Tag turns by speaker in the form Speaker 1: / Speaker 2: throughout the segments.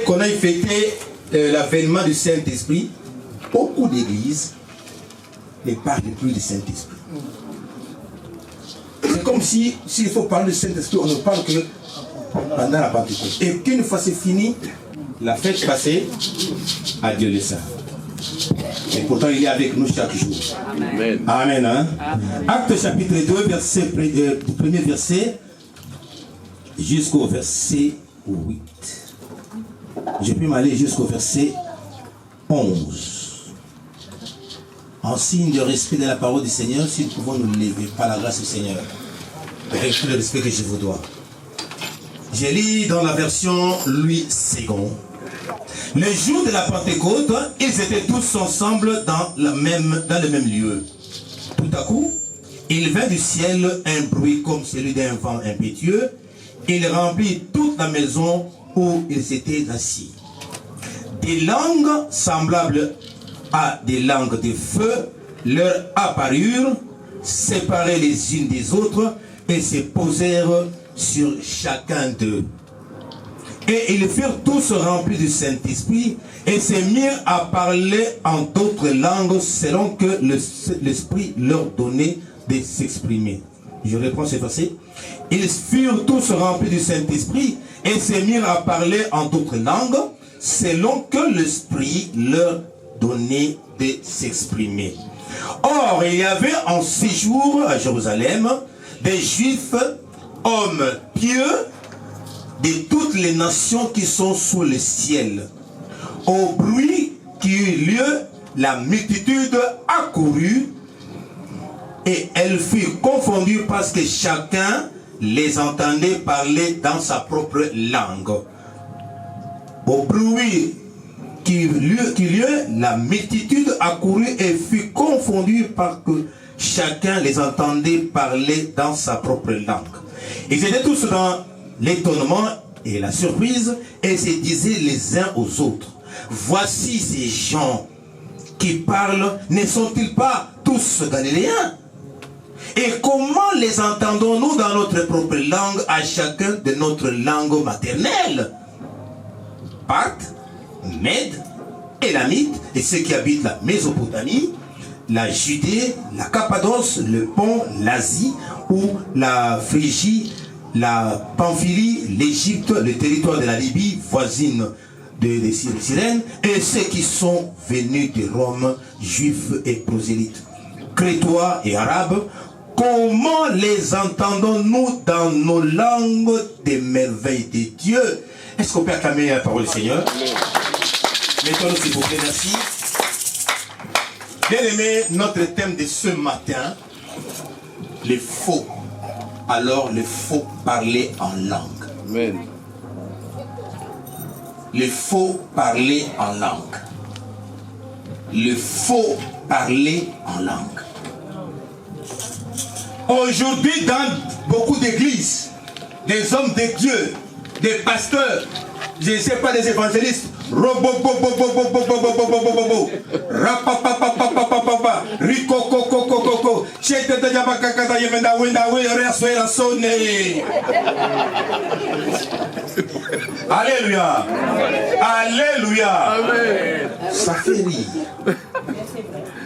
Speaker 1: Qu'on ait fêté l'avènement du Saint-Esprit, beaucoup d'églises ne parlent plus du Saint-Esprit. C'est comme si, s'il faut parler du Saint-Esprit, on ne parle que pendant la Pentecôte. Et qu'une fois c'est fini, la fête passée, adieu le Saint. Et pourtant il est avec nous chaque jour. Amen. Amen. Hein? Amen. Acte chapitre 2, premier verset, jusqu'au verset 8. Je peux m'aller jusqu'au verset 11. En signe de respect de la parole du Seigneur, si nous pouvons nous lever par la grâce du Seigneur, avec tout le respect que je vous dois. Je lis dans la version Louis II. Le jour de la Pentecôte, ils étaient tous ensemble dans le même lieu. Tout à coup, il vint du ciel un bruit comme celui d'un vent impétueux. Il remplit toute la maison où ils étaient assis. Des langues semblables à des langues de feu leur apparurent, séparées les unes des autres, et se posèrent sur chacun d'eux. Et ils furent tous remplis du Saint-Esprit, et se mirent à parler en d'autres langues, selon que l'Esprit leur donnait de s'exprimer. Je reprends ce verset. Ils furent tous remplis du Saint-Esprit et se mirent à parler en d'autres langues, selon que l'Esprit leur donnait de s'exprimer. Or, il y avait en séjour à Jérusalem des Juifs, hommes pieux, de toutes les nations qui sont sous le ciel. Au bruit qui eut lieu, la multitude accourut, et elle fut confondue parce que chacun les entendait parler dans sa propre langue. Au bruit qui eut lieu, la multitude accourut et fut confondue parce que chacun les entendait parler dans sa propre langue. Ils étaient tous dans l'étonnement et la surprise et se disaient les uns aux autres: voici ces gens qui parlent, ne sont-ils pas tous galiléens? Et comment les entendons-nous dans notre propre langue, à chacun de notre langue maternelle? Parthes, Mèdes, Élamites et ceux qui habitent la Mésopotamie, la Judée, la Cappadoce, le Pont, l'Asie ou la Phrygie, la Pamphylie, l'Égypte, le territoire de la Libye, voisine de Cyrène, et ceux qui sont venus de Rome, juifs et prosélytes, crétois et arabes. Comment les entendons-nous dans nos langues des merveilles de Dieu? Est-ce qu'on peut acclamer la parole du Seigneur? Mettons-nous s'il vous plaît, merci. Bien aimé, notre thème de ce matin, les faux. Alors, le faux parler en langue. Amen. Le faux parler en langue. Le faux parler en langue. Aujourd'hui, dans beaucoup d'églises, des hommes de Dieu, des pasteurs, je ne sais pas, des évangélistes, alléluia, alléluia, amen. Ça fait rire.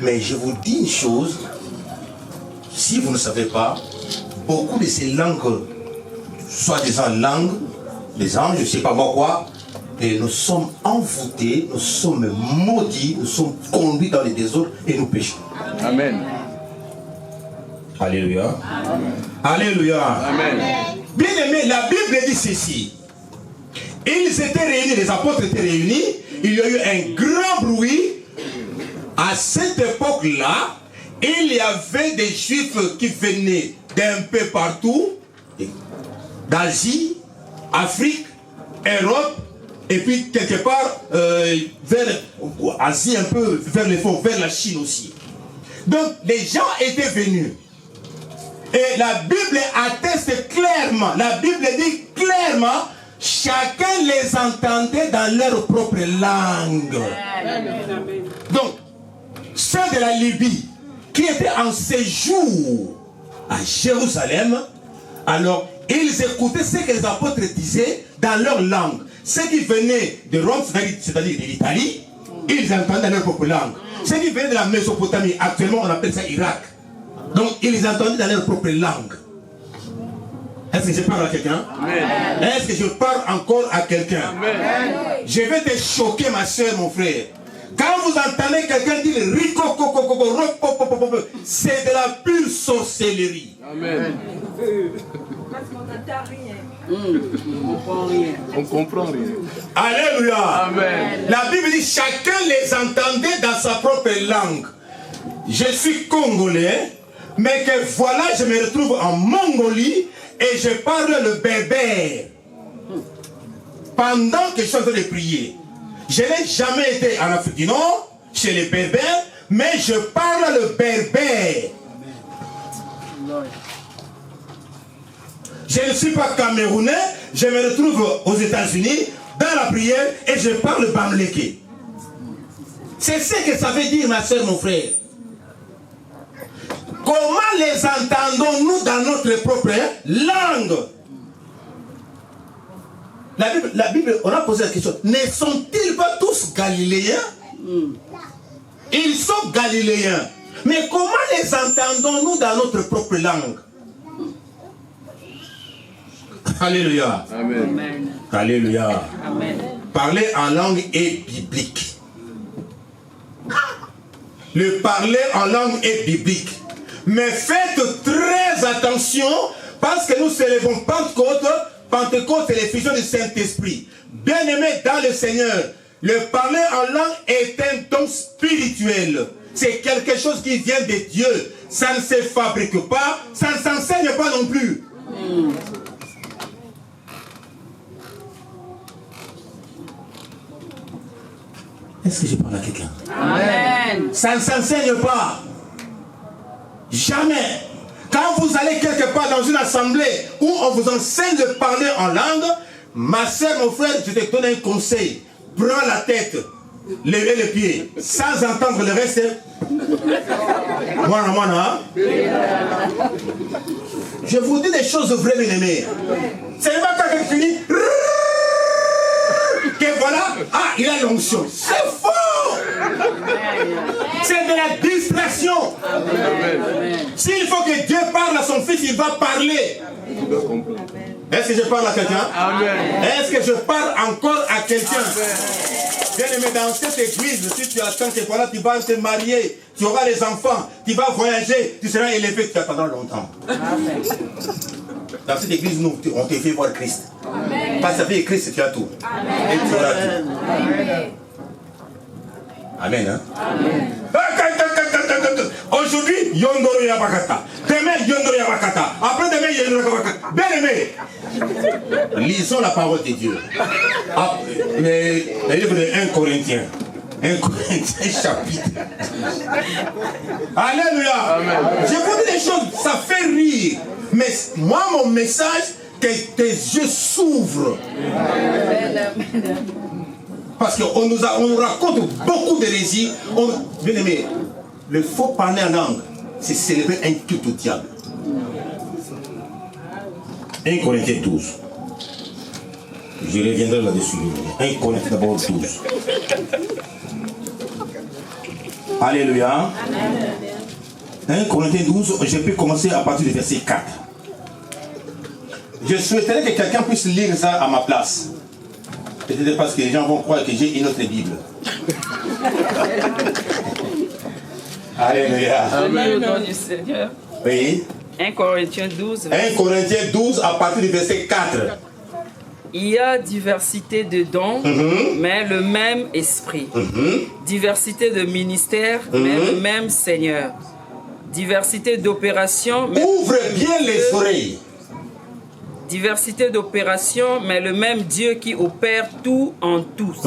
Speaker 1: Mais je vous dis une chose, si vous ne savez pas, beaucoup de ces langues, soi-disant langues, les anges, je ne sais pas moi quoi, et nous sommes envoûtés, nous sommes maudits, nous sommes conduits dans les désordres et nous péchons. Amen. Alléluia. Amen. Alléluia. Amen. Bien aimé, la Bible dit ceci. Ils étaient réunis, les apôtres étaient réunis. Il y a eu un grand bruit. À cette époque-là, il y avait des Juifs qui venaient d'un peu partout, d'Asie, Afrique, Europe, et puis quelque part vers Asie un peu, vers les fonds, vers la Chine aussi. Donc les gens étaient venus. Et la Bible atteste clairement, la Bible dit clairement, chacun les entendait dans leur propre langue. Donc, ceux de la Libye qui étaient en séjour à Jérusalem, alors ils écoutaient ce que les apôtres disaient dans leur langue. Ceux qui venaient de Rome, c'est-à-dire de l'Italie, ils entendaient dans leur propre langue. Ceux qui venaient de la Mésopotamie, actuellement on appelle ça Irak, donc ils entendaient dans leur propre langue. Est-ce que je parle à quelqu'un? Est-ce que je parle encore à quelqu'un? Je vais te choquer, ma soeur, mon frère. Quand vous entendez quelqu'un dire c'est de la pure sorcellerie. Amen.
Speaker 2: Parce qu'on n'entend rien.
Speaker 3: On comprend rien.
Speaker 1: Alléluia.
Speaker 3: Amen.
Speaker 1: La Bible dit chacun les entendait dans sa propre langue. Je suis congolais, mais que voilà, je me retrouve en Mongolie et je parle le berbère. Pendant que je suis en train de prier. Je n'ai jamais été en Afrique du Nord, chez les berbères, mais je parle le berbère. Je ne suis pas camerounais, je me retrouve aux États-Unis, dans la prière, et je parle bamléké. C'est ce que ça veut dire, ma soeur, mon frère. Comment les entendons-nous dans notre propre langue? La Bible, on a posé la question, ne sont-ils pas tous galiléens? Ils sont galiléens. Mais comment les entendons-nous dans notre propre langue? Alléluia.
Speaker 3: Amen.
Speaker 1: Alléluia.
Speaker 2: Amen.
Speaker 1: Parler en langue est biblique. Le parler en langue est biblique. Mais faites très attention parce que nous célébrons Pentecôte. Pentecôte, c'est l'effusion du Saint-Esprit. Bien-aimés dans le Seigneur, le parler en langue est un don spirituel. C'est quelque chose qui vient de Dieu. Ça ne se fabrique pas, ça ne s'enseigne pas non plus. Est-ce que je parle à quelqu'un?
Speaker 2: Amen.
Speaker 1: Ça ne s'enseigne pas. Jamais. Quand vous allez quelque part dans une assemblée où on vous enseigne de parler en langue, ma soeur, mon frère, je te donne un conseil. Prends la tête, levez les pieds, sans entendre le reste. Moi, je vous dis des choses vraies, bien aimées. C'est pas quand quelqu'un finit. Que voilà, ah, il a l'onction. C'est faux. C'est de la distraction. S'il faut que Dieu parle à son fils, il va parler. Est-ce que je parle à quelqu'un? Est-ce que je parle encore à quelqu'un? Bien aimé, dans cette église, si tu attends que voilà, tu vas te marier, tu auras les enfants, tu vas voyager, tu seras élevé, tu attendras longtemps. Dans cette église, nous, on te fait voir Christ. Parce que Christ, tu as tout. Et tu auras tout. Amen. Hein? Aujourd'hui, Yondoro Yabakata. Demain, Yondoro Yabakata. Après demain, Yondoro Yabakata. Bien aimé. Lisons la parole de Dieu. Le livre de 1 Corinthiens. 1 Corinthiens chapitre. Alléluia. Amen. Je vous dis des choses, ça fait rire. Mais moi, mon message, que tes yeux s'ouvrent. Parce qu'on nous raconte beaucoup d'hérésies. Bien aimé, le faux parler en langue, c'est célébrer un culte au diable. 1 Corinthiens 12. Je reviendrai là-dessus. 1 Corinthiens d'abord 12. Alléluia. 1 Corinthiens 12, je peux commencer à partir du verset 4. Je souhaiterais que quelqu'un puisse lire ça à ma place. Peut-être parce que les gens vont croire que j'ai une autre Bible. Alléluia.
Speaker 2: Amen au nom du Seigneur.
Speaker 1: Oui.
Speaker 2: 1 Corinthiens 12.
Speaker 1: 1 Corinthiens 12 à partir du verset 4.
Speaker 2: Il y a diversité de dons, mais le même esprit. Diversité de ministères, mais le même Seigneur. Diversité d'opérations, mais
Speaker 1: Ouvre bien les oreilles.
Speaker 2: diversité d'opérations, mais le même Dieu qui opère tout en tous.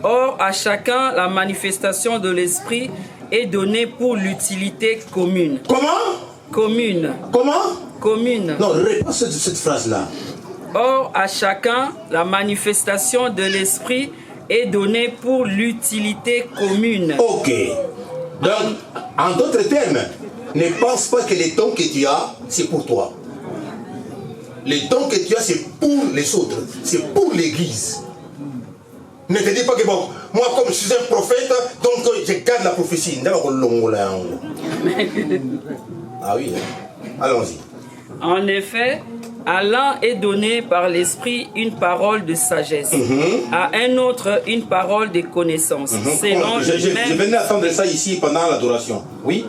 Speaker 2: Or, à chacun, la manifestation de l'esprit est donnée pour l'utilité commune.
Speaker 1: Comment?
Speaker 2: Commune.
Speaker 1: Comment?
Speaker 2: Commune.
Speaker 1: Non, réponds cette phrase-là.
Speaker 2: Or, à chacun, la manifestation de l'esprit est donnée pour l'utilité commune.
Speaker 1: Ok. Donc, en d'autres termes, ne pense pas que les dons que tu as, c'est pour toi. Les dons que tu as, c'est pour les autres. C'est pour l'église. Ne te dis pas que bon, moi comme je suis un prophète, donc je garde la prophétie. Ah oui, hein. Allons-y.
Speaker 2: En effet, à l'un est donné par l'esprit une parole de sagesse, à un autre une parole de connaissance, selon,
Speaker 1: Je venais attendre ça ici pendant l'adoration. Oui?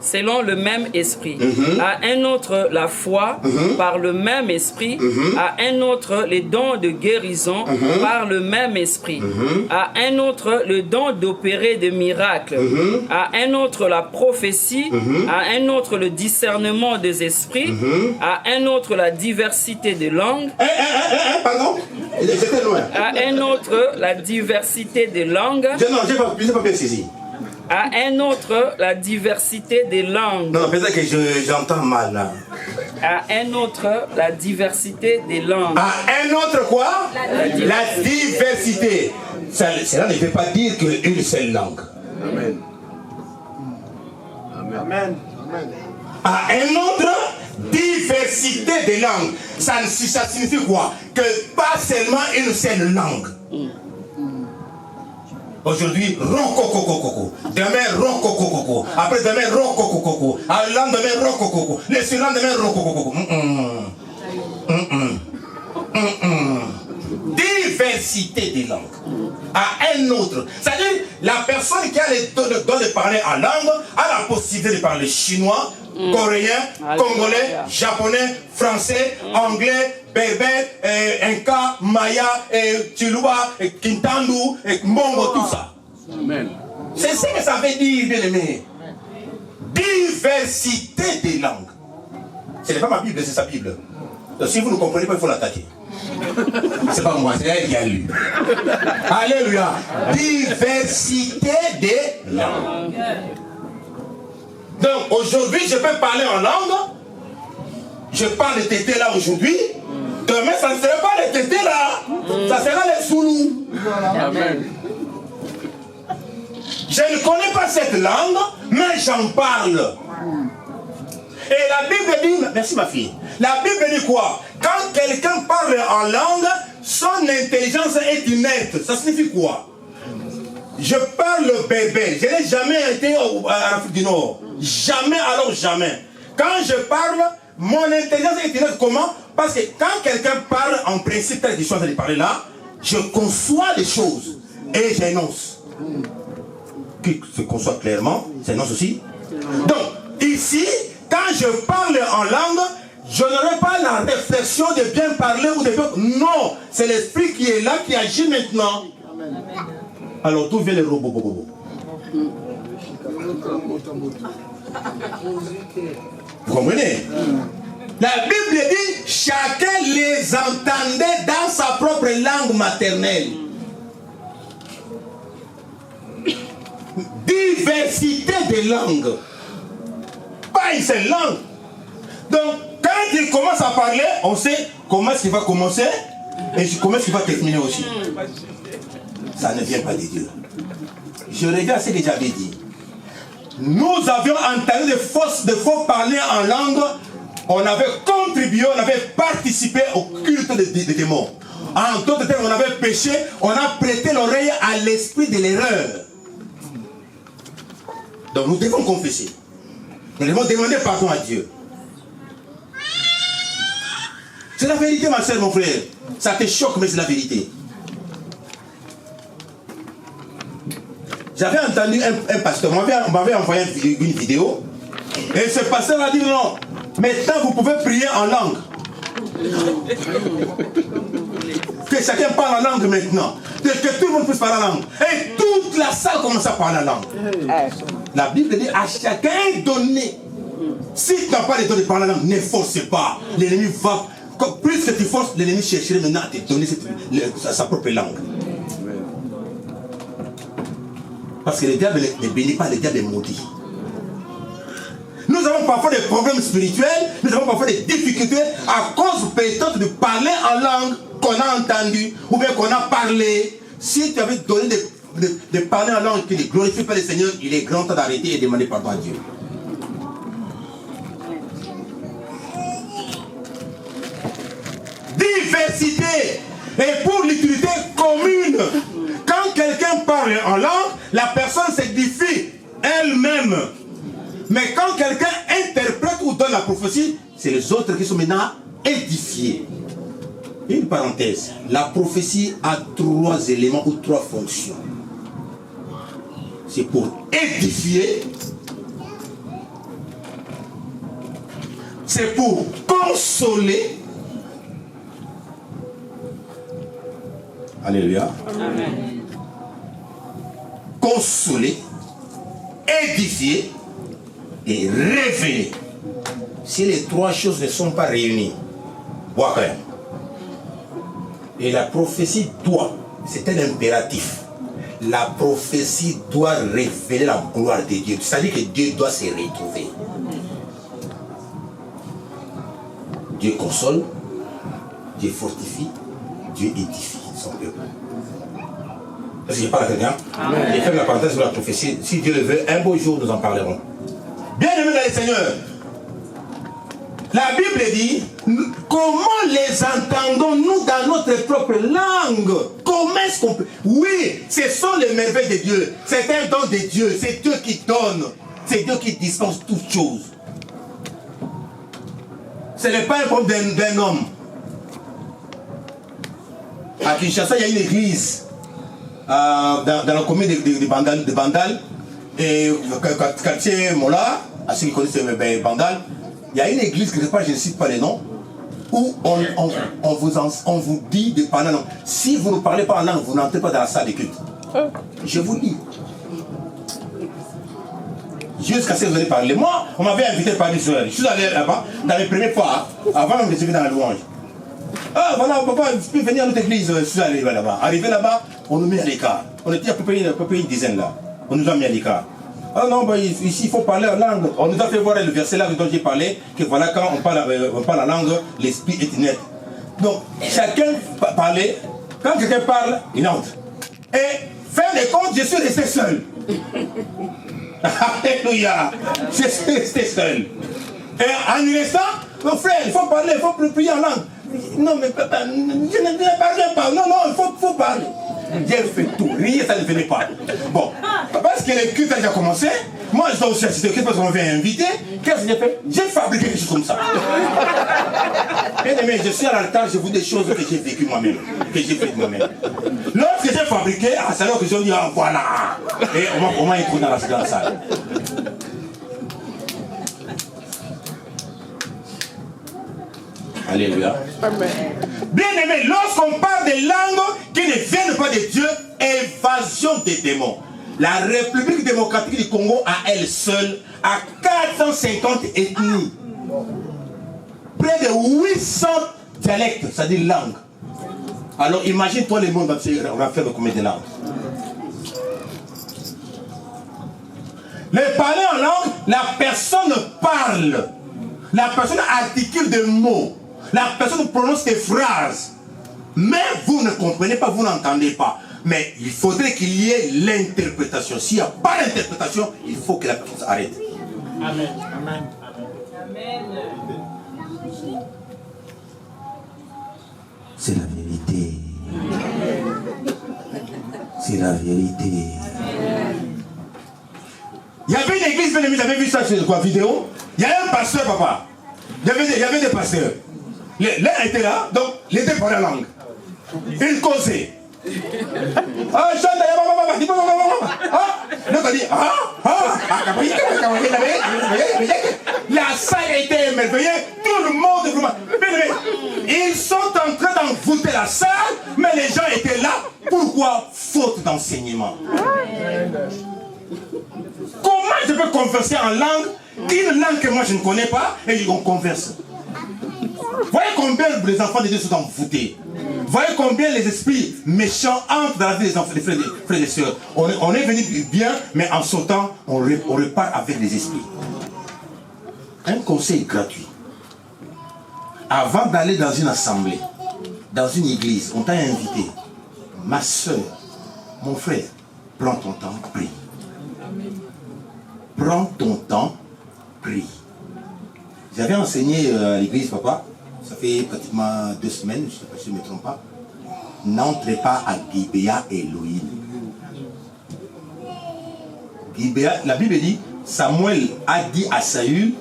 Speaker 2: selon le même esprit. À un autre la foi par le même esprit. À un autre les dons de guérison par le même esprit. À un autre le don d'opérer des miracles. À un autre la prophétie. À un autre le discernement des esprits. À un autre la diversité des langues.
Speaker 1: Pardon? J'étais loin.
Speaker 2: À un autre la diversité des langues.
Speaker 1: Non, je n'ai pas bien saisi.
Speaker 2: À un autre la diversité des langues.
Speaker 1: Non, peut-être que j'entends mal là.
Speaker 2: À un autre la diversité des langues.
Speaker 1: À un autre quoi? La diversité. Cela ne veut pas dire qu'une seule langue.
Speaker 3: Amen. Amen.
Speaker 1: À un autre, diversité de langues. Ça signifie quoi? Que pas seulement une seule langue. Aujourd'hui, rocococococo. Demain, rococococo. Après demain, rococococo. Le lendemain, rocococo. Le surlendemain, rococococo. Diversité des langues. À un autre. C'est-à-dire, la personne qui a le don de parler en langue a la possibilité de parler chinois, coréen, congolais, japonais, français, anglais, berbère, inca, maya, chiluba, kintandu, mongo, tout ça.
Speaker 3: Amen.
Speaker 1: C'est ce que ça veut dire, bien aimé. Diversité des langues. Ce n'est pas ma Bible, c'est sa Bible. Donc si vous ne comprenez pas, il faut l'attaquer. C'est pas moi, c'est elle qui a lu. Alléluia. Diversité des langues. Donc aujourd'hui, je peux parler en langue. Je parle de tété là aujourd'hui. Demain, ça ne sera pas les tétés là. Ça sera les Zoulous.
Speaker 3: Amen.
Speaker 1: Je ne connais pas cette langue, mais j'en parle. Et la Bible dit, merci ma fille, la Bible dit quoi? Quand quelqu'un parle en langue, son intelligence est inerte. Ça signifie quoi? Je parle bébé. Je n'ai jamais été en Afrique du Nord. Jamais, alors jamais. Quand je parle, mon intelligence est inerte. Comment? Parce que quand quelqu'un parle, en principe, tel que je suis en train de parler là, je conçois les choses et j'énonce. Qui se conçoit clairement, j'énonce aussi. Donc, ici, quand je parle en langue, je n'aurai pas la réflexion de bien parler ou de bien... Non, c'est l'esprit qui est là, qui agit maintenant. Amen. Alors, d'où vient les robots? Vous comprenez? La Bible dit, chacun les entendait dans sa propre langue maternelle. Diversité de langues. Pas une seule langue. Donc, quand il commence à parler, on sait comment est-ce qu'il va commencer et comment est-ce qu'il va terminer aussi. Ça ne vient pas de Dieu. Je reviens à ce que j'avais dit. Nous avions entendu de faux parler en langue. On avait contribué, on avait participé au culte des démons. En d'autres termes, on avait péché, on a prêté l'oreille à l'esprit de l'erreur. Donc nous devons confesser. Nous devons demander pardon à Dieu. C'est la vérité, ma soeur, mon frère. Ça te choque, mais c'est la vérité. J'avais entendu un pasteur, on m'avait envoyé une vidéo. Et ce pasteur a dit non, maintenant vous pouvez prier en langue. que chacun parle en langue maintenant. Que tout le monde puisse parler en langue. Et toute la salle commence à parler en langue. La Bible dit à chacun est donné. Si tu n'as pas les dons de parler en langue, ne force pas. L'ennemi va. Plus que tu forces, l'ennemi chercherait maintenant à te donner sa propre langue. Parce que le diable ne bénit pas, le diable est maudit. Nous avons parfois des problèmes spirituels, nous avons parfois des difficultés à cause peut-être de parler en langue qu'on a entendu ou bien qu'on a parlé. Si tu avais donné de parler en langue qui ne glorifie pas le Seigneur, il est grand temps d'arrêter et de demander pardon à Dieu. Diversité et pour l'utilité commune. Quand quelqu'un parle en langue, la personne s'édifie elle-même. Mais quand quelqu'un interprète ou donne la prophétie, c'est les autres qui sont maintenant édifiés. Une parenthèse, la prophétie a 3 éléments ou 3 fonctions. C'est pour édifier, c'est pour consoler. Alléluia. Amen. Consoler, édifier et révéler. Si les 3 choses ne sont pas réunies, vois quand même. Et la prophétie doit, c'est un impératif. La prophétie doit révéler la gloire de Dieu. C'est-à-dire que Dieu doit se retrouver. Dieu console, Dieu fortifie, Dieu édifie son peuple. Est-ce que je parle à quelqu'un? Je ferme la parenthèse sur la prophétie. Si Dieu le veut, un beau jour nous en parlerons. Bien aimé dans le Seigneur, la Bible dit, comment les entendons-nous dans notre propre langue? Comment est-ce qu'on peut? Oui, ce sont les merveilles de Dieu. C'est un don de Dieu. C'est Dieu qui donne. C'est Dieu qui dispense toutes choses. Ce n'est pas un problème d'un homme. À Kinshasa, il y a une église dans la commune de Bandal et quartier Mola, à ceux qui connaissent Bandal. Il y a une église quelque part, je ne cite pas les noms, où on vous dit de parler en langue. Si vous ne parlez pas en langue, vous n'entrez pas dans la salle de culte. Je vous dis. Jusqu'à ce que vous allez parler. Moi, on m'avait invité par les soeurs. Je suis allé là-bas, dans les premières fois, avant même que je vienne dans la louange. Ah voilà, papa, tu peux venir à notre église. Je suis allé là-bas. Arrivé là-bas, on nous met à l'écart. On était à peu près une dizaine là. On nous a mis à l'écart. Ah non, bah, ici il faut parler en langue. On nous a fait voir le verset là dont j'ai parlé, que voilà, quand on parle en langue, l'esprit est net. Donc, chacun parlait. Quand quelqu'un parle, il entre. Et faire des comptes, je suis resté seul. Alléluia. Je suis resté seul. Et en restant, mon frère, il faut parler, il faut prier en langue. Non, mais papa, je ne parle pas. Non, il faut parler. J'ai fait tout, rien, ça ne venait pas. Bon, parce que le culte a déjà commencé, moi je dois aussi assister au culte parce qu'on m'avait invité. Qu'est-ce que j'ai fait? J'ai fabriqué quelque chose comme ça. Bien aimé, je suis à l'altar, je vous dis des choses que j'ai vécues moi-même, que j'ai faites moi-même. Lorsque j'ai fabriqué, c'est alors que j'ai dit, ah voilà. Et on m'a écouté dans la salle. Alléluia. Amen. Bien aimé, lorsqu'on parle des langues qui ne viennent pas de Dieu, évasion des démons. La République démocratique du Congo à elle seule a 450 ethnies. Près de 800 dialectes, c'est-à-dire langues. Alors imagine-toi le monde entier, on va faire combien de langues? Le parler en langue, la personne parle. La personne articule des mots. La personne prononce des phrases. Mais vous ne comprenez pas, vous n'entendez pas. Mais il faudrait qu'il y ait l'interprétation. S'il n'y a pas d'interprétation, il faut que la personne s'arrête. Amen. Amen. Amen. C'est la vérité. C'est la vérité. Il y avait une église, vous avez vu ça sur quoi, vidéo? Il y a un pasteur, papa. Il y avait des pasteurs. L'un était là, donc les deux parlaient la langue. Ils causaient. Ah, l'autre a dit, la salle a été émerveillée, tout le monde est vraiment. Ils sont en train d'envoûter la salle, mais faute d'enseignement. Comment je peux converser en langue, une langue que moi je ne connais pas, et on converse? Voyez combien les enfants de Dieu sont envoûtés. Voyez combien les esprits méchants entrent dans la vie des enfants, des frères et sœurs. On est venu bien, mais en sautant, on repart avec les esprits. Un conseil gratuit. Avant d'aller dans une assemblée, dans une église, on t'a invité. Ma soeur, mon frère, prends ton temps, prie. Prends ton temps, prie. J'avais enseigné à l'église, papa, ça fait pratiquement 2 semaines, je ne sais pas si je ne me trompe pas. N'entrez pas à Gibéa Elohim. Gibéa, la Bible dit, Samuel a dit à Saül,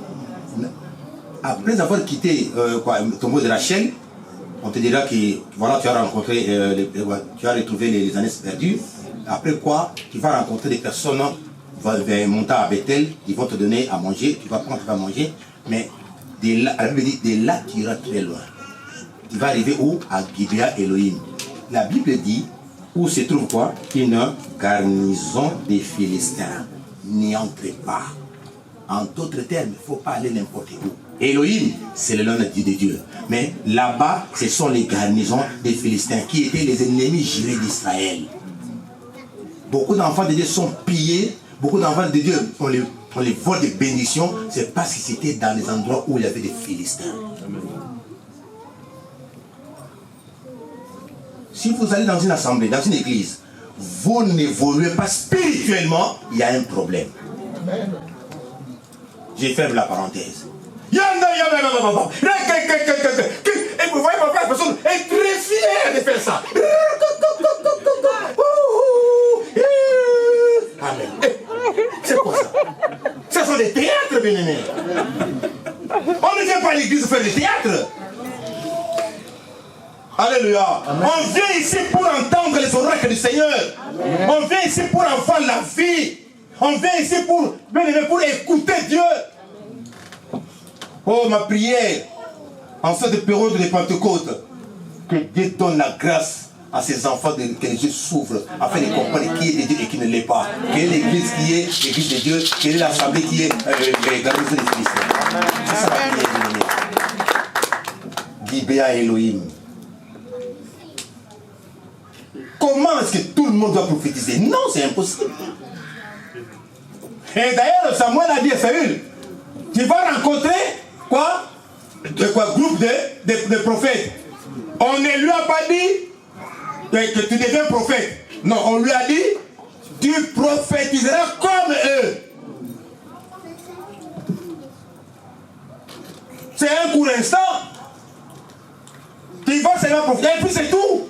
Speaker 1: après avoir quitté le tombeau de Rachel, on te dira que voilà, tu as rencontré, tu as retrouvé les années perdues. Après quoi, tu vas rencontrer des personnes, tu vas monter à Bethel, ils vont te donner à manger, tu vas prendre, tu vas manger, mais de là, la Bible dit, de là tu iras très loin. Tu vas arriver où? À Gibéa Elohim. La Bible dit, où se trouve quoi? Une garnison des Philistins. N'y entrez pas. En d'autres termes, il ne faut pas aller n'importe où. Elohim, c'est le nom de Dieu. Mais là-bas, ce sont les garnisons des Philistins qui étaient les ennemis jurés d'Israël. Beaucoup d'enfants de Dieu sont pillés. Beaucoup d'enfants de Dieu, on les vole des bénédictions. C'est parce que c'était dans les endroits où il y avait des Philistins. Si vous allez dans une assemblée, dans une église, vous n'évoluez pas spirituellement, il y a un problème. Je ferme la parenthèse. Et vous voyez mon frère, la personne est très fière de faire ça. Amen. C'est quoi ça? Ce sont des théâtres, bien-aimés. On ne vient pas à l'église faire des théâtres. Alléluia. Amen. On vient ici pour entendre les oracles du Seigneur. Amen. On vient ici pour avoir la vie. On vient ici pour écouter Dieu. Oh, ma prière, en cette période de Pentecôte, que Dieu donne la grâce à ses enfants, que les yeux s'ouvrent, afin de comprendre qui est de Dieu et qui ne l'est pas. Quelle est l'église qui est l'église de Dieu, quelle est l'assemblée qui est les garnisons des Philistins. C'est ça la prière. Gibéa Elohim. Comment est-ce que tout le monde doit prophétiser? Non, c'est impossible. Et d'ailleurs, Samuel a dit à Saül, tu vas rencontrer quoi? Groupe de prophètes. On ne lui a pas dit que tu deviens prophète. Non, on lui a dit, tu prophétiseras comme eux. C'est un court instant. Tu vas seulement prophétiser, et puis c'est tout.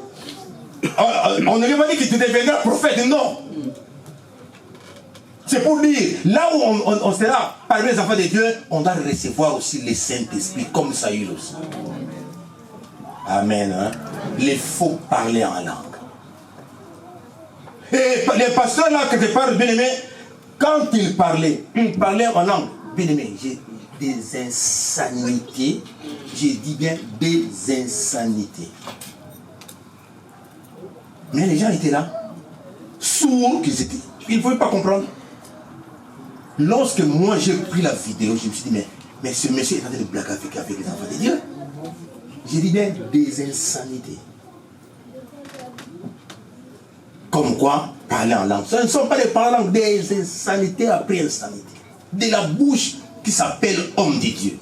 Speaker 1: On ne lui a pas dit que tu deviendras prophète, non. C'est pour dire, là où on sera parmi les enfants de Dieu, on doit recevoir aussi le Saint-Esprit, comme Saül aussi. Amen. Hein? Il faut parler en langue. Et les pasteurs là, que je parle, bien aimé, quand ils parlaient en langue, bien aimé, j'ai des insanités. J'ai dit bien des insanités. Mais les gens étaient là, sourds qu'ils étaient. Ils ne pouvaient pas comprendre. Lorsque moi j'ai pris la vidéo, je me suis dit, mais ce monsieur est en train de blaguer avec les enfants de Dieu. J'ai dit bien des insanités. Comme quoi, parler en langue. Ce ne sont pas des paroles en langue, des insanités après insanité. De la bouche qui s'appelle homme de Dieu.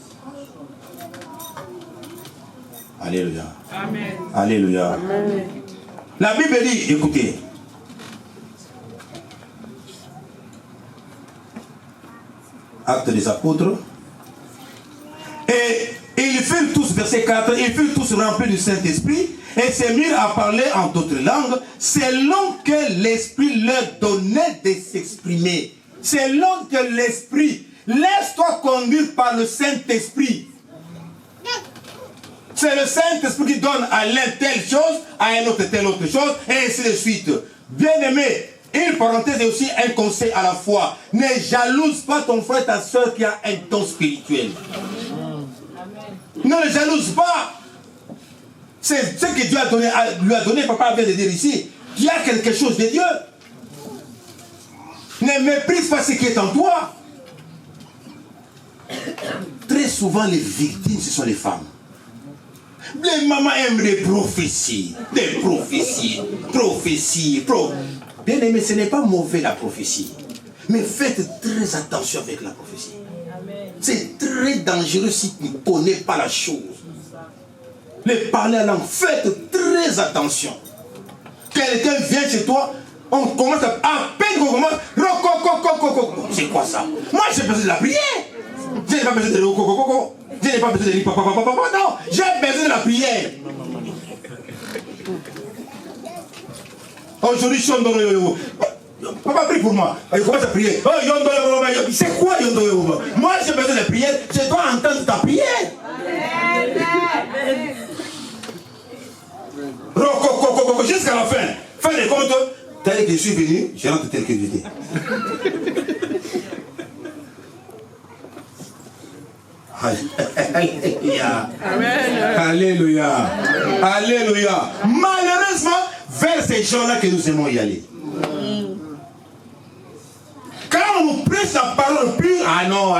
Speaker 1: Alléluia. Amen. Alléluia. Amen. La Bible dit, écoutez, Actes des Apôtres, et ils furent tous, verset 4, ils furent tous remplis du Saint-Esprit et se mirent à parler en d'autres langues selon que l'Esprit leur donnait de s'exprimer. Selon que l'Esprit, laisse-toi conduire par le Saint-Esprit. C'est le Saint-Esprit qui donne à l'un telle chose, à un autre telle autre chose, et ainsi de suite. Bien-aimé, une parenthèse et aussi un conseil à la fois. Ne jalouse pas ton frère, ta soeur qui a un don spirituel. Ne le jalouse pas. C'est ce que Dieu lui a donné, papa vient de dire ici. Tu as quelque chose de Dieu. Ne méprise pas ce qui est en toi. Très souvent, les victimes, ce sont les femmes. Les mamans aiment les prophéties. Des prophéties. Bien aimé, ce n'est pas mauvais la prophétie. Mais faites très attention avec la prophétie. C'est très dangereux si tu ne connais pas la chose. Les parler à langue, faites très attention. Quelqu'un vient chez toi, on commence à peine qu'on commence. C'est quoi ça? Moi j'ai besoin de la prière. Je n'ai pas besoin de rocococo. Je n'ai pas besoin de papa. Non, j'ai besoin de la prière. Aujourd'hui, je suis dans papa, prie pour moi. Il commence à prier. C'est quoi Yondo? Moi j'ai besoin de prière. Je dois entendre ta prière. Jusqu'à la fin. Fin de compte, tel que je suis venu, je rentre tel que j'étais. Alléluia. Alléluia. Alléluia. Malheureusement, vers ces gens-là que nous aimons y aller. Quand on nous prêche la parole pure, ah non,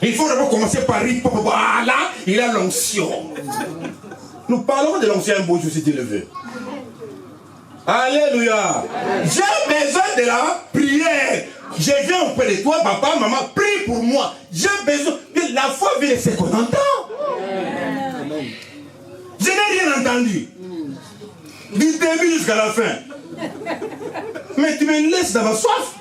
Speaker 1: il faut d'abord commencer par rire. Voilà, il a l'onction. Nous parlons de l'onction un beau jour si Dieu le veut. Alléluia. J'ai besoin de la prière. Je viens auprès de toi, papa, maman, prie pour moi. J'ai besoin. La foi vient de ce qu'on entend. Je n'ai rien entendu. Du début jusqu'à la fin. Mais tu me laisses d'avoir soif.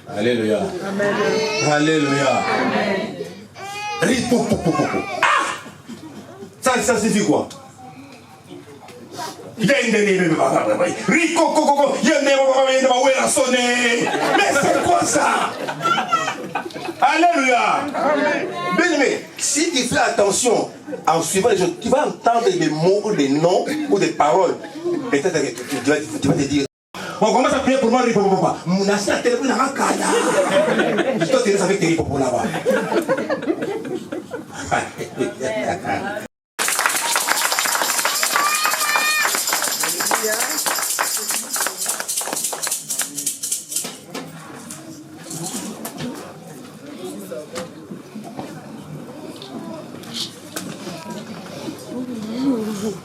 Speaker 1: Alléluia. Amen. Alléluia. Amen. Ah! Ça signifie quoi? Mais c'est quoi ça? Alléluia. Bien aimé, si tu fais attention en suivant les choses, tu vas entendre des mots, des noms ou des paroles. Peut-être que tu vas te dire. On commence à prier pour moi, Ripopopa. Mon ancien téléphone n'a pas de je dois te laisser avec tes Ripopo là-bas.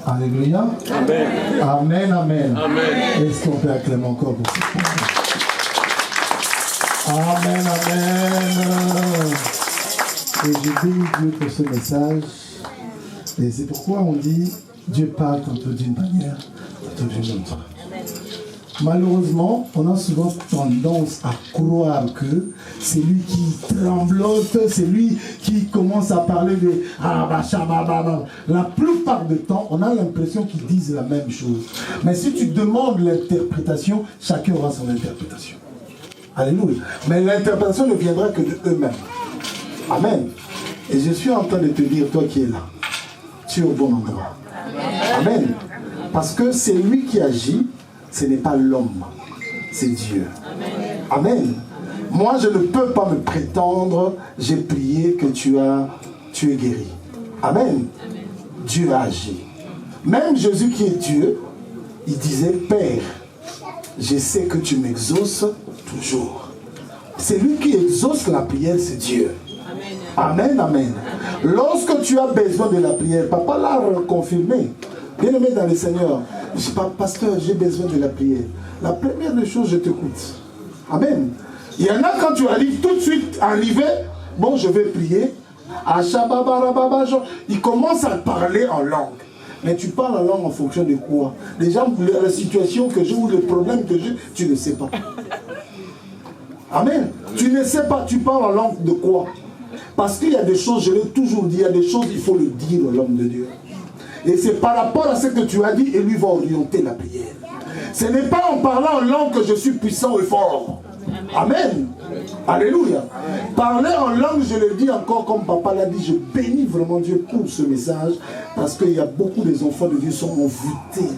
Speaker 4: Alléluia.
Speaker 3: Amen.
Speaker 4: Amen, amen.
Speaker 3: Amen.
Speaker 4: Est-ce qu'on peut acclamer encore pour ça? Amen, amen. Et je bénis Dieu pour ce message. Et c'est pourquoi on dit Dieu parle tantôt d'une manière, tantôt d'une autre. Malheureusement, on a souvent tendance à croire que c'est lui qui tremblote, c'est lui qui commence à parler de la plupart du temps, on a l'impression qu'ils disent la même chose. Mais si tu demandes l'interprétation, chacun aura son interprétation. Alléluia. Mais l'interprétation ne viendra que de eux-mêmes. Amen. Et je suis en train de te dire, toi qui es là, tu es au bon endroit. Amen. Parce que c'est lui qui agit. Ce n'est pas l'homme, c'est Dieu. Amen. Amen. Moi, je ne peux pas me prétendre, j'ai prié que tu es guéri. Amen. Amen. Dieu a agi. Même Jésus qui est Dieu, il disait, Père, je sais que tu m'exauces toujours. C'est lui qui exauce la prière, c'est Dieu. Amen, amen. Lorsque tu as besoin de la prière, papa l'a confirmé. Bien aimé dans le Seigneur, je dis pas, pasteur, j'ai besoin de la prière. La première des choses, je t'écoute. Amen. Il y en a quand tu arrives tout de suite, arrivé, bon, je vais prier. Il commence à parler en langue. Mais tu parles en langue en fonction de quoi? Déjà, la situation que j'ai ou le problème que j'ai, tu ne sais pas. Amen. Tu ne sais pas, tu parles en langue de quoi? Parce qu'il y a des choses, je l'ai toujours dit, il y a des choses, il faut le dire à l'homme de Dieu. Et c'est par rapport à ce que tu as dit, et lui va orienter la prière. Ce n'est pas en parlant en langue que je suis puissant et fort. Amen. Alléluia. Parler en langue, je le dis encore comme papa l'a dit, je bénis vraiment Dieu pour ce message, parce qu'il y a beaucoup des enfants de Dieu qui sont envoûtés.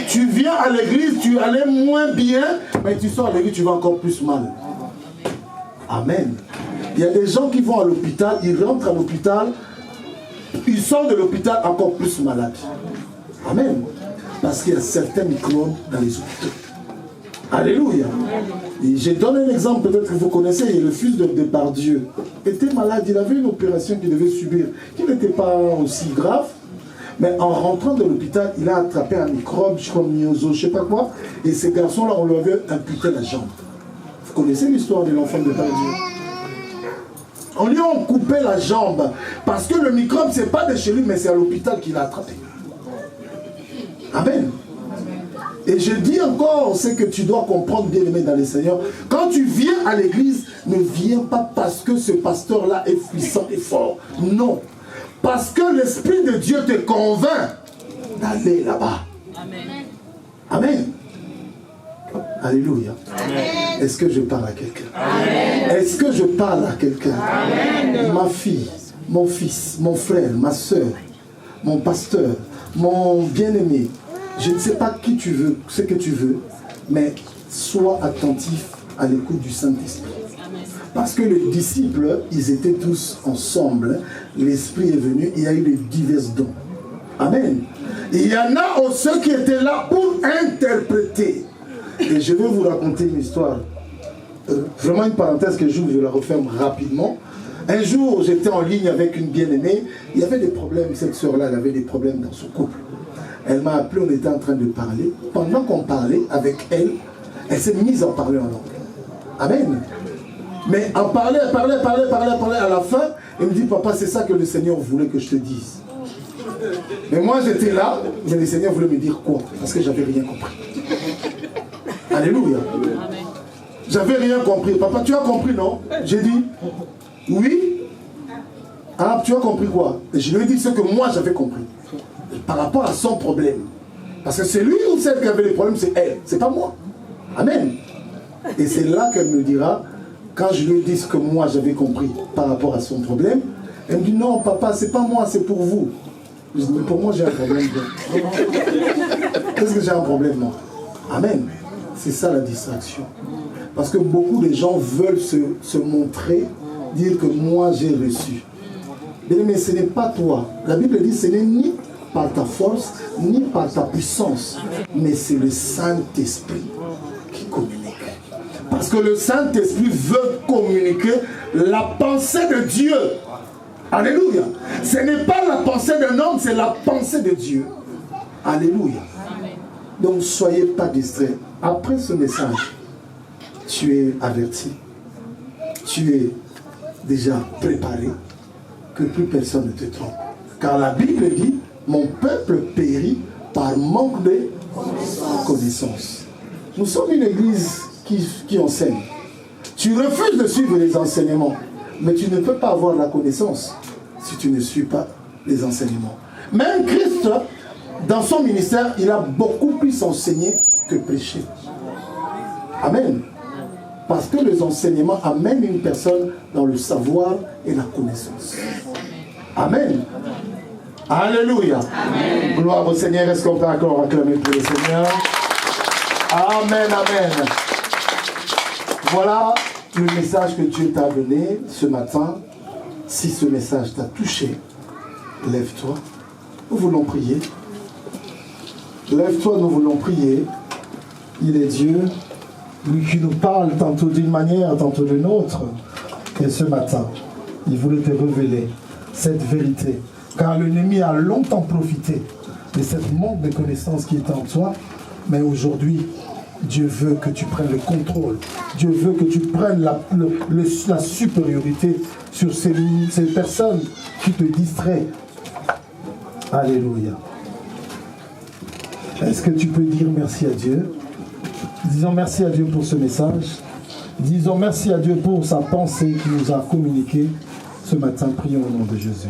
Speaker 4: Tu viens à l'église, tu allais moins bien, mais tu sors à l'église, tu vas encore plus mal. Amen. Il y a des gens qui vont à l'hôpital, ils rentrent à l'hôpital, il sort de l'hôpital encore plus malade. Amen. Parce qu'il y a certains microbes dans les hôpitaux. Alléluia. Et je donne un exemple, peut-être que vous connaissez, le fils de Depardieu était malade, il avait une opération qu'il devait subir, qui n'était pas aussi grave, mais en rentrant de l'hôpital, il a attrapé un microbe, comme myoso, je ne sais pas quoi, et ces garçons-là, on lui avait amputé la jambe. Vous connaissez l'histoire de l'enfant de Depardieu? On lui a coupé la jambe, parce que le microbe, ce n'est pas de chez lui, mais c'est à l'hôpital qu'il a attrapé. Amen. Et je dis encore, c'est que tu dois comprendre, bien aimé dans le Seigneur, quand tu viens à l'église, ne viens pas parce que ce pasteur-là est puissant et fort. Non. Parce que l'Esprit de Dieu te convainc d'aller là-bas. Amen. Amen. Alléluia. Amen. Est-ce que je parle à quelqu'un? Est-ce que je parle à quelqu'un? Ma fille, mon fils, mon frère, ma soeur, mon pasteur, mon bien-aimé, je ne sais pas qui tu veux, ce que tu veux, mais sois attentif à l'écoute du Saint-Esprit. Parce que les disciples, ils étaient tous ensemble, l'Esprit est venu, il y a eu les divers dons. Amen. Il y en a aussi ceux qui étaient là pour interpréter. Et je vais vous raconter une histoire. Vraiment une parenthèse que je la referme rapidement. Un jour, j'étais en ligne avec une bien-aimée, il y avait des problèmes, cette soeur-là, elle avait des problèmes dans son couple. Elle m'a appelé, on était en train de parler. Pendant qu'on parlait avec elle, elle s'est mise à parler en langue. Amen. Mais en parler, à la fin, elle me dit, papa, c'est ça que le Seigneur voulait que je te dise. Mais moi, j'étais là, mais le Seigneur voulait me dire quoi? Parce que j'avais rien compris. Alléluia. J'avais rien compris. Papa, tu as compris, non? J'ai dit, oui. Ah, tu as compris quoi? Et je lui ai dit ce que moi, j'avais compris. Par rapport à son problème. Parce que c'est lui ou celle qui avait les problèmes, c'est elle, c'est pas moi. Amen. Et c'est là qu'elle me dira, quand je lui ai dit ce que moi j'avais compris par rapport à son problème, elle me dit non papa, c'est pas moi, c'est pour vous. Je dis mais pour moi j'ai un problème. Qu'est-ce que j'ai un problème moi? Amen. C'est ça la distraction. Parce que beaucoup de gens veulent se montrer, dire que moi j'ai reçu. Mais ce n'est pas toi. La Bible dit ce n'est ni par ta force, ni par ta puissance, mais c'est le Saint-Esprit qui communique. Parce que le Saint-Esprit veut communiquer la pensée de Dieu. Alléluia. Ce n'est pas la pensée d'un homme, c'est la pensée de Dieu. Alléluia. Donc, ne soyez pas distraits. Après ce message, tu es averti. Tu es déjà préparé que plus personne ne te trompe. Car la Bible dit, mon peuple périt par manque de connaissance. Nous sommes une église qui enseigne. Tu refuses de suivre les enseignements, mais tu ne peux pas avoir la connaissance si tu ne suis pas les enseignements. Même Christ, dans son ministère, il a beaucoup plus enseigné que prêché. Amen. Parce que les enseignements amènent une personne dans le savoir et la connaissance. Amen. Alléluia. Amen. Gloire au Seigneur. Est-ce qu'on peut encore acclamer pour le Seigneur? Amen, amen. Voilà le message que Dieu t'a donné ce matin. Si ce message t'a touché, lève-toi. Nous voulons prier. Lève-toi, nous voulons prier. Il est Dieu, lui qui nous parle tantôt d'une manière, tantôt d'une autre. Et ce matin, il voulait te révéler cette vérité. Car l'ennemi a longtemps profité de cette manque de connaissance qui est en toi. Mais aujourd'hui, Dieu veut que tu prennes le contrôle. Dieu veut que tu prennes la supériorité sur ces personnes qui te distraient. Alléluia. Est-ce que tu peux dire merci à Dieu? Disons merci à Dieu pour ce message. Disons merci à Dieu pour sa pensée qui nous a communiqué ce matin. Prions au nom de Jésus.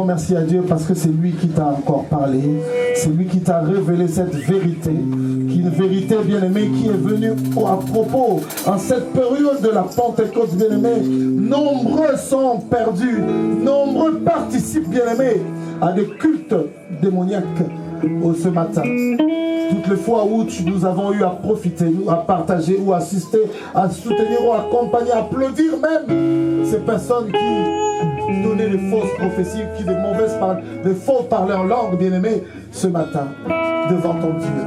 Speaker 4: Merci à Dieu parce que c'est lui qui t'a encore parlé. C'est lui qui t'a révélé cette vérité. Une vérité, bien-aimé, qui est venue à propos en cette période de la Pentecôte, bien-aimé. Nombreux sont perdus. Nombreux participent, bien-aimé, à des cultes démoniaques ce matin. Toutes les fois où nous avons eu à profiter, à partager ou assister, à soutenir ou accompagner, à applaudir même ces personnes qui donnaient des fausses prophéties, qui des mauvaises paroles, des faux parleurs en langue, bien-aimé, ce matin, devant ton Dieu.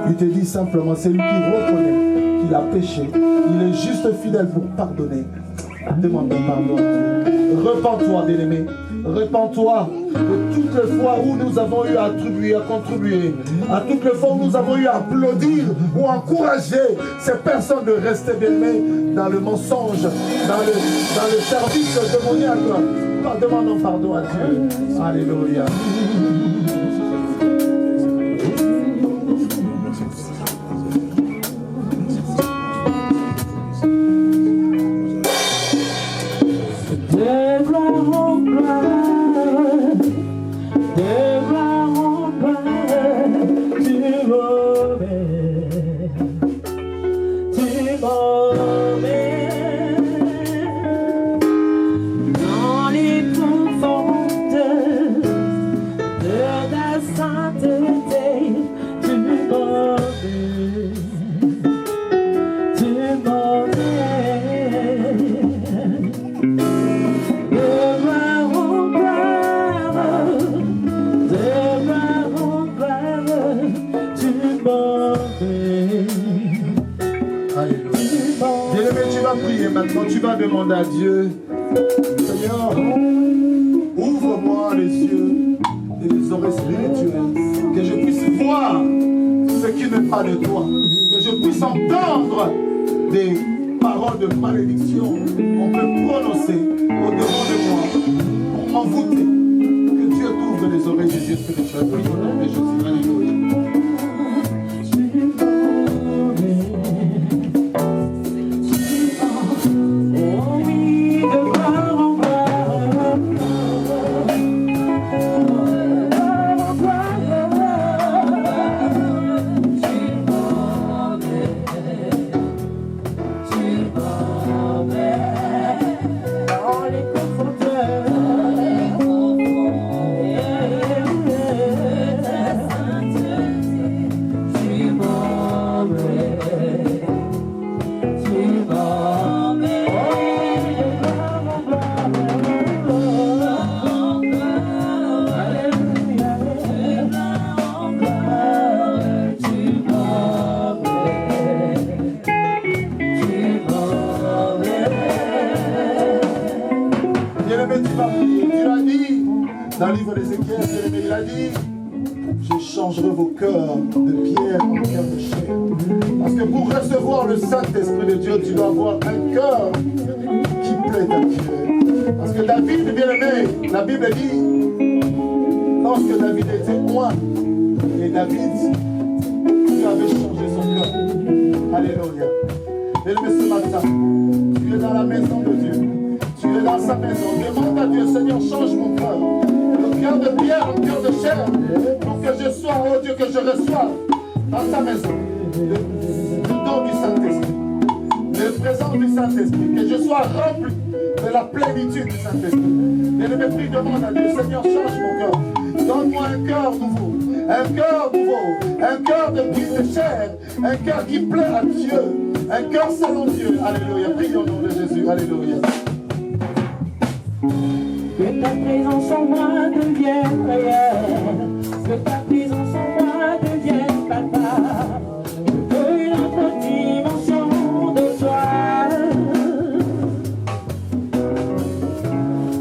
Speaker 4: Il te dit simplement, c'est lui qui reconnaît qu'il a péché. Il est juste fidèle pour pardonner. Demande pardon à Dieu. Repends-toi, bien-aimé. Repends-toi de toutes les fois où nous avons eu à contribuer, à toutes les fois où nous avons eu à applaudir ou encourager ces personnes de rester, bien-aimé, dans le mensonge, dans le service démoniaque. Demandons pardon à Dieu. Alléluia. Maintenant, tu vas demander à Dieu, Seigneur, ouvre-moi les yeux et les oreilles spirituelles, que je puisse voir ce qui n'est pas de toi, que je puisse entendre des paroles de malédiction qu'on peut prononcer au-devant de moi pour m'envoûter. Que Dieu t'ouvre les oreilles des yeux spirituels. Prie au nom de Jésus. Alléluia. Dans le livre d'Ézéchiel, il a dit, je changerai vos cœurs de pierre en cœur de chair. Parce que pour recevoir le Saint-Esprit de Dieu, tu dois avoir un cœur qui plaît à Dieu. Parce que David, bien aimé, la Bible dit, lorsque David était loin, et David, Dieu avait changé son cœur. Alléluia. Bien aimé, ce matin, tu es dans la maison de Dieu. Tu es dans sa maison. Demande à Dieu, Seigneur, change mon cœur. Le cœur de pierre, le cœur de chair. Pour que je sois, oh Dieu, que je reçoive dans ta maison le don du Saint-Esprit. Le présence du Saint-Esprit. Que je sois rempli de la plénitude du Saint-Esprit. Et le mépris demande à Dieu, Seigneur, change mon cœur. Donne-moi un cœur nouveau. Un cœur nouveau. Un cœur de brise de chair. Un cœur qui plaît à Dieu. Un cœur selon Dieu. Alléluia. Prie au nom de Jésus. Alléluia.
Speaker 5: Que ta présence en moi devienne réelle, que ta présence en moi devienne palpable, que une autre dimension de toi,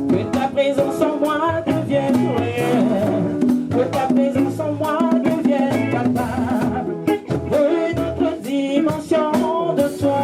Speaker 5: que ta présence en moi devienne réelle, que ta présence en moi devienne palpable, que une autre dimension de toi.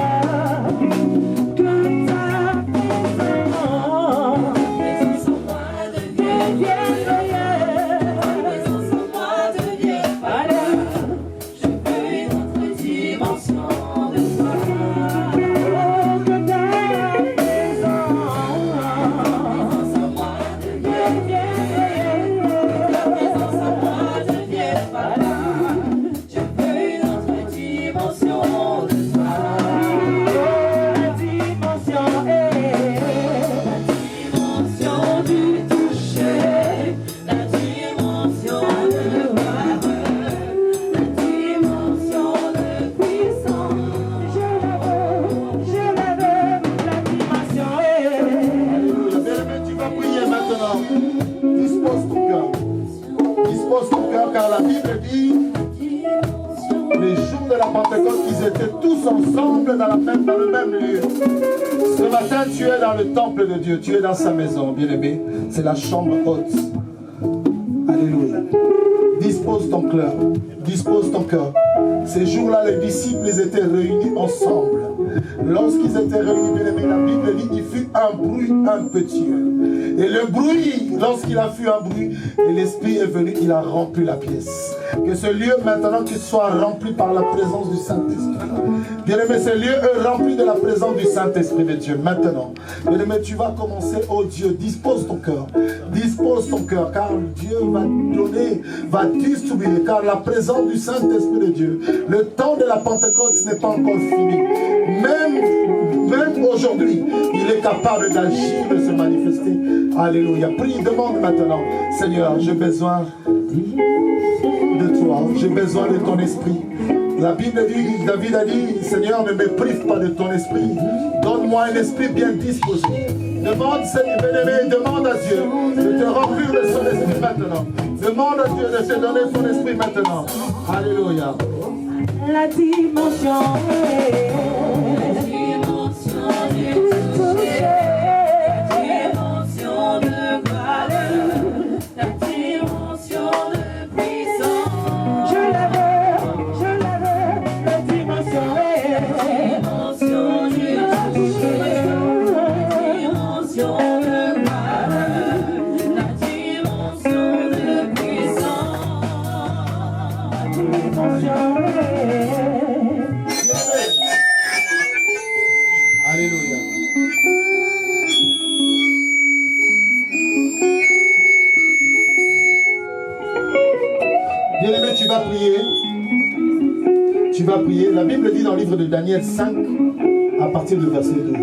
Speaker 4: Pentecôte, ils étaient tous ensemble dans le même lieu. Ce matin, tu es dans le temple de Dieu, tu es dans sa maison, bien-aimé. C'est la chambre haute. Alléluia. Dispose ton cœur, dispose ton cœur. Ces jours-là, les disciples ils étaient réunis ensemble. Lorsqu'ils étaient réunis, bien-aimés, la Bible dit qu'il fut un bruit un petit. Et le bruit, lorsqu'il a fait un bruit, et l'Esprit est venu, il a rempli la pièce. Que ce lieu maintenant qu'il soit rempli par la présence du Saint-Esprit. Bien-aimé, ce lieu est rempli de la présence du Saint-Esprit de Dieu. Maintenant, bien-aimé, tu vas commencer, oh Dieu, dispose ton cœur, car Dieu va donner, va distribuer, car la présence du Saint-Esprit de Dieu, le temps de la Pentecôte n'est pas encore fini. Même aujourd'hui, il est capable d'agir et de se manifester. Alléluia. Prie, demande maintenant, Seigneur, j'ai besoin de toi, j'ai besoin de ton esprit. La Bible dit, David a dit, Seigneur, ne me prive pas de ton esprit. Donne-moi un esprit bien disposé. Demande, Seigneur bien-aimé, demande à Dieu de te remplir de son esprit maintenant. Demande à Dieu de te donner son esprit maintenant. Alléluia.
Speaker 5: La dimension
Speaker 4: tu vas prier. La Bible dit dans le livre de Daniel 5, à partir du verset 12.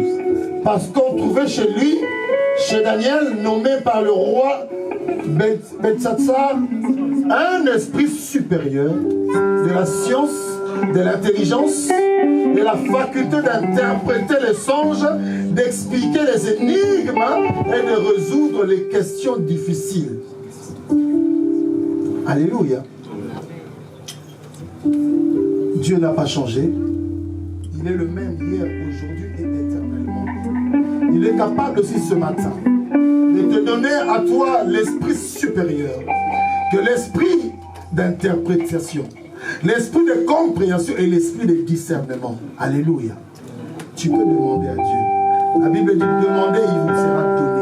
Speaker 4: Parce qu'on trouvait chez lui, chez Daniel, nommé par le roi Beltsatsar, un esprit supérieur de la science, de l'intelligence, de la faculté d'interpréter les songes, d'expliquer les énigmes et de résoudre les questions difficiles. Alléluia. Dieu n'a pas changé. Il est le même hier, aujourd'hui et éternellement. Il est capable aussi ce matin de te donner à toi l'esprit supérieur, que l'esprit d'interprétation, l'esprit de compréhension et l'esprit de discernement. Alléluia. Tu peux demander à Dieu. La Bible dit, demandez, il vous sera donné.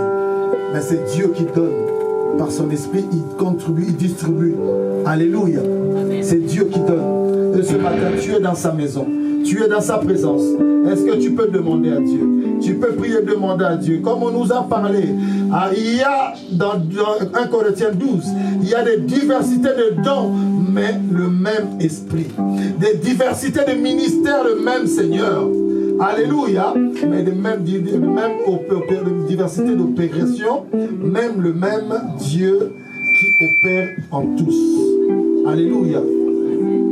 Speaker 4: Mais c'est Dieu qui donne. Par son esprit, il contribue, il distribue. Alléluia. C'est Dieu qui donne. Et ce matin, tu es dans sa maison. Tu es dans sa présence. Est-ce que tu peux demander à Dieu? Tu peux prier, demander à Dieu. Comme on nous a parlé, il y a dans 1 Corinthiens 12, il y a des diversités de dons, mais le même esprit. Des diversités de ministères, le même Seigneur. Alléluia. Mais de même diversité d'opérations, même le même Dieu qui opère en tous. Alléluia.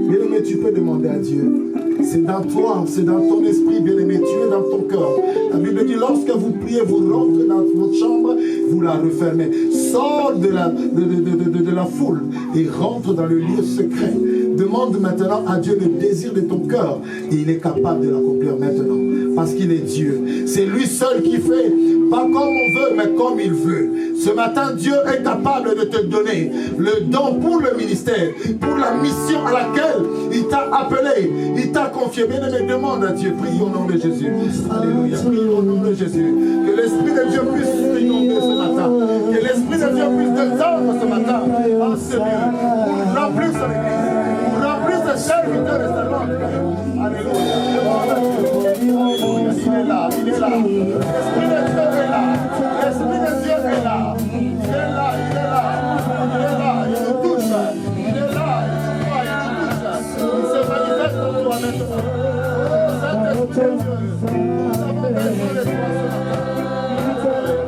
Speaker 4: Bien-aimé, tu peux demander à Dieu. C'est dans toi, c'est dans ton esprit, bien-aimé. Tu es dans ton cœur. La Bible dit, lorsque vous priez, vous rentrez dans votre chambre, vous la refermez. Sors de la foule et rentre dans le lieu secret. Demande maintenant à Dieu le désir de ton cœur. Et il est capable de l'accomplir maintenant. Parce qu'il est Dieu. C'est lui seul qui fait. Pas comme on veut, mais comme il veut. Ce matin, Dieu est capable de te donner le don pour le ministère, pour la mission à laquelle il t'a appelé, il t'a confié. Bien-aimé, demande à Dieu. Prie au nom de Jésus. Alléluia. Prie au nom de Jésus. Que l'Esprit de Dieu puisse t'inonder ce matin. Que l'Esprit de Dieu puisse te tendre ce matin en ce lieu. Pour remplir son église. Pour remplir ses serviteurs et servantes. Alléluia. Il est là. Il est là. L'Esprit de Dieu est là. L'Esprit de Dieu est là. Il est là. Il est là. Il est là. Il nous touche. Il est là. Il se manifeste en toi maintenant. Saint-Esprit de Dieu. Nous avons besoin de toi ce matin.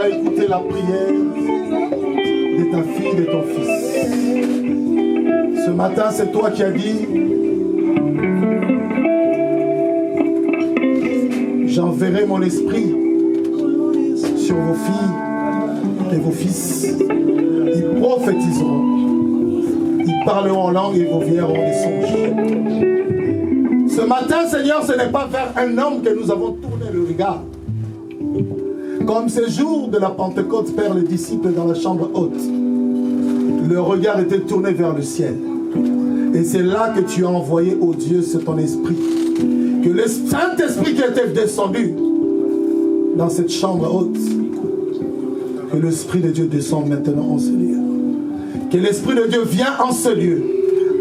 Speaker 4: as écouté la prière de ta fille, de ton fils. Ce matin, c'est toi qui as dit, j'enverrai mon esprit sur vos filles et vos fils. Ils prophétiseront, ils parleront en langue et vos vieillards auront des songes. Ce matin, Seigneur, ce n'est pas vers un homme que nous avons tourné le regard. Comme ces jours de la Pentecôte, Père, les disciples dans la chambre haute, le regard était tourné vers le ciel. Et c'est là que tu as envoyé, ô Dieu, c'est ton esprit. Que le Saint-Esprit qui était descendu dans cette chambre haute, que l'Esprit de Dieu descende maintenant en ce lieu. Que l'Esprit de Dieu vienne en ce lieu.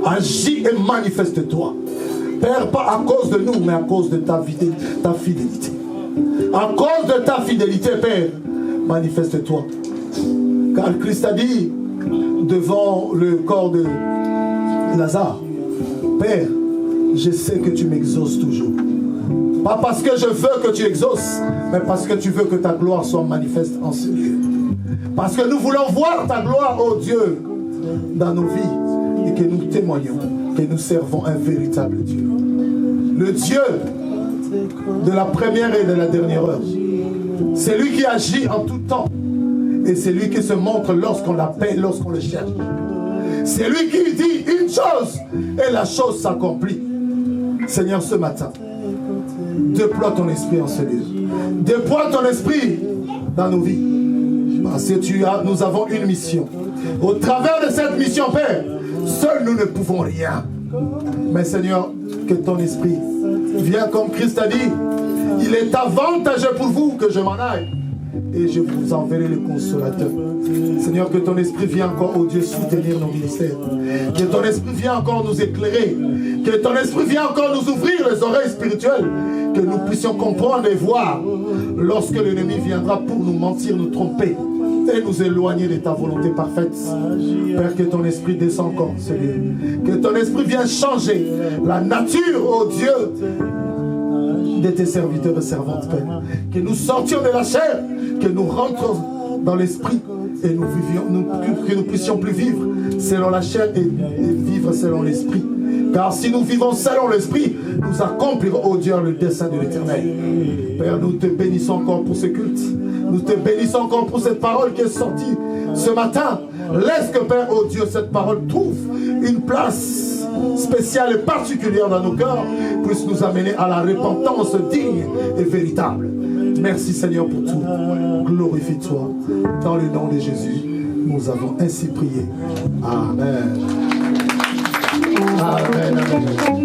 Speaker 4: Agis et manifeste-toi. Père, pas à cause de nous, mais à cause de ta fidélité. À cause de ta fidélité, Père, manifeste-toi. Car Christ a dit devant le corps de Lazare, Père, je sais que tu m'exauces toujours. Pas parce que je veux que tu exauces, mais parce que tu veux que ta gloire soit manifeste en ce lieu. Parce que nous voulons voir ta gloire, ô Dieu, dans nos vies, et que nous témoignons, que nous servons un véritable Dieu. Le Dieu de la première et de la dernière heure. C'est lui qui agit en tout temps. Et c'est lui qui se montre lorsqu'on l'appelle, lorsqu'on le cherche. C'est lui qui dit une chose et la chose s'accomplit. Seigneur, ce matin, déploie ton esprit en ce lieu. Déploie ton esprit dans nos vies. Parce que nous avons une mission. Au travers de cette mission, Père, seuls nous ne pouvons rien. Mais Seigneur, que ton esprit vienne comme Christ a dit. Il est avantageux pour vous que je m'en aille. Et je vous enverrai le consolateur. Seigneur, que ton esprit vienne encore, oh Dieu, soutenir nos ministères. Que ton esprit vienne encore nous éclairer. Que ton esprit vienne encore nous ouvrir les oreilles spirituelles. Que nous puissions comprendre et voir lorsque l'ennemi viendra pour nous mentir, nous tromper et nous éloigner de ta volonté parfaite. Père, que ton esprit descende encore, Seigneur. Que ton esprit vienne changer la nature, oh Dieu, de tes serviteurs et servantes, Père. Que nous sortions de la chair, que nous rentrons dans l'esprit et nous vivions, que nous puissions plus vivre selon la chair et vivre selon l'esprit. Car si nous vivons selon l'esprit, nous accomplirons, oh Dieu, le dessein de l'Éternel. Père, nous te bénissons encore pour ce culte. Nous te bénissons encore pour cette parole qui est sortie ce matin. Laisse que, Père, oh Dieu, cette parole trouve une place spéciale et particulière dans nos cœurs, puisse nous amener à la repentance digne et véritable. Merci Seigneur pour tout. Glorifie-toi. Dans le nom de Jésus, nous avons ainsi prié. Amen. Amen. Amen.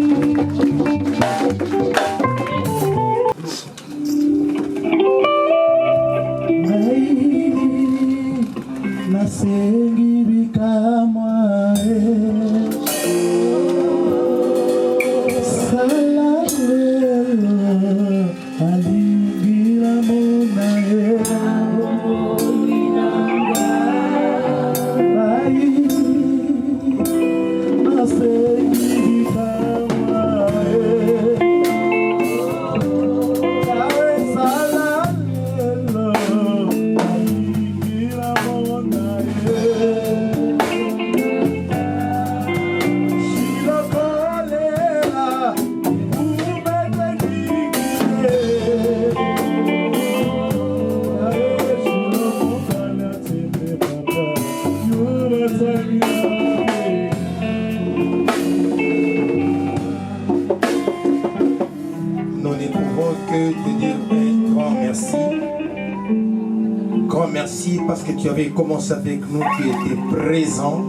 Speaker 1: Parce que tu avais commencé avec nous, tu étais présent,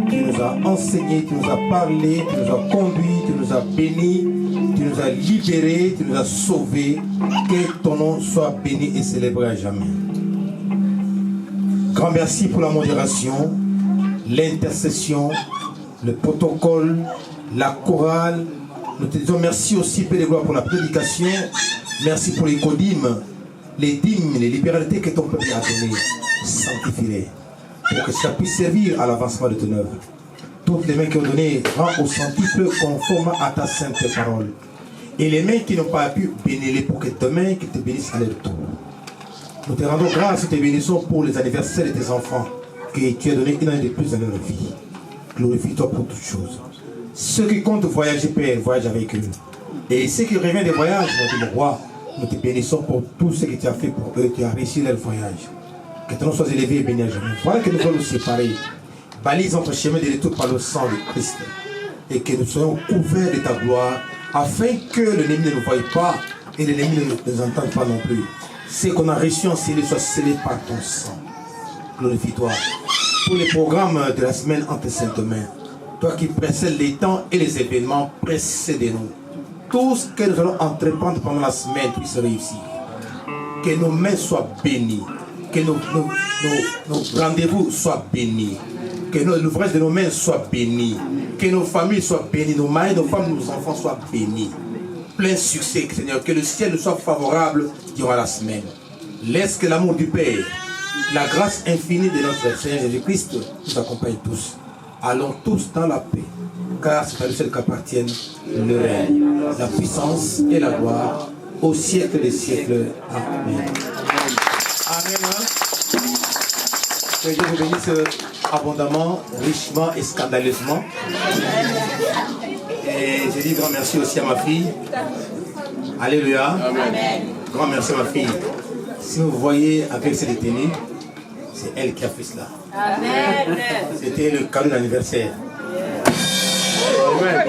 Speaker 1: tu nous as enseigné, tu nous as parlé, tu nous as conduit, tu nous as bénis, tu nous as libérés, tu nous as sauvés. Que ton nom soit béni et célébré à jamais. Grand merci pour la modération, l'intercession, le protocole, la chorale. Nous te disons merci aussi, Père de gloire, pour la prédication. Merci pour les codimes. Les dîmes, les libéralités que ton peuple a données, sanctifie-les, pour que ça puisse servir à l'avancement de ton œuvre. Toutes les mains qui ont donné, rends au centuple conforme à ta sainte parole. Et les mains qui n'ont pas pu, bénis-les pour que demain, qu'ils te bénissent à leur tour. Nous te rendons grâce et te bénissons pour les anniversaires de tes enfants, que tu as donné une année de plus à leur vie. Glorifie-toi pour toutes choses. Ceux qui comptent voyager, Père, voyagent avec eux. Et ceux qui reviennent des voyages, mon roi, nous te bénissons pour tout ce que tu as fait pour eux, tu as réussi leur voyage. Que ton nom soit élevé et béni à jamais. Voilà que nous allons nous séparer. Balise notre chemin de retour par le sang de Christ. Et que nous soyons couverts de ta gloire, afin que l'ennemi ne nous voie pas et l'ennemi ne nous entende pas non plus. Ce qu'on a reçu en scellé soit scellé par ton sang. Glorifie-toi. Pour les programmes de la semaine entre tes saintes mains, toi qui précèdes les temps et les événements, précède-nous. Tout ce que nous allons entreprendre pendant la semaine puisse réussir. Que nos mains soient bénies. Que nos rendez-vous soient bénis. Que l'ouvrage de nos mains soit béni. Que nos familles soient bénies. Nos maris, nos femmes, nos enfants soient bénis. Plein succès, Seigneur. Que le ciel soit favorable durant la semaine. Laisse que l'amour du Père, la grâce infinie de notre Seigneur Jésus-Christ nous accompagne tous. Allons tous dans la paix. Car c'est à lui seul qu'appartiennent le règne, la puissance et la gloire au siècle des siècles. Amen. Amen. Que Dieu vous bénisse abondamment, richement et scandaleusement. Et je dis grand merci aussi à ma fille. Alléluia. Amen. Grand merci à ma fille. Si vous voyez avec cette tenue, c'est elle qui a fait cela. Amen. C'était le cadeau d'anniversaire. Amen.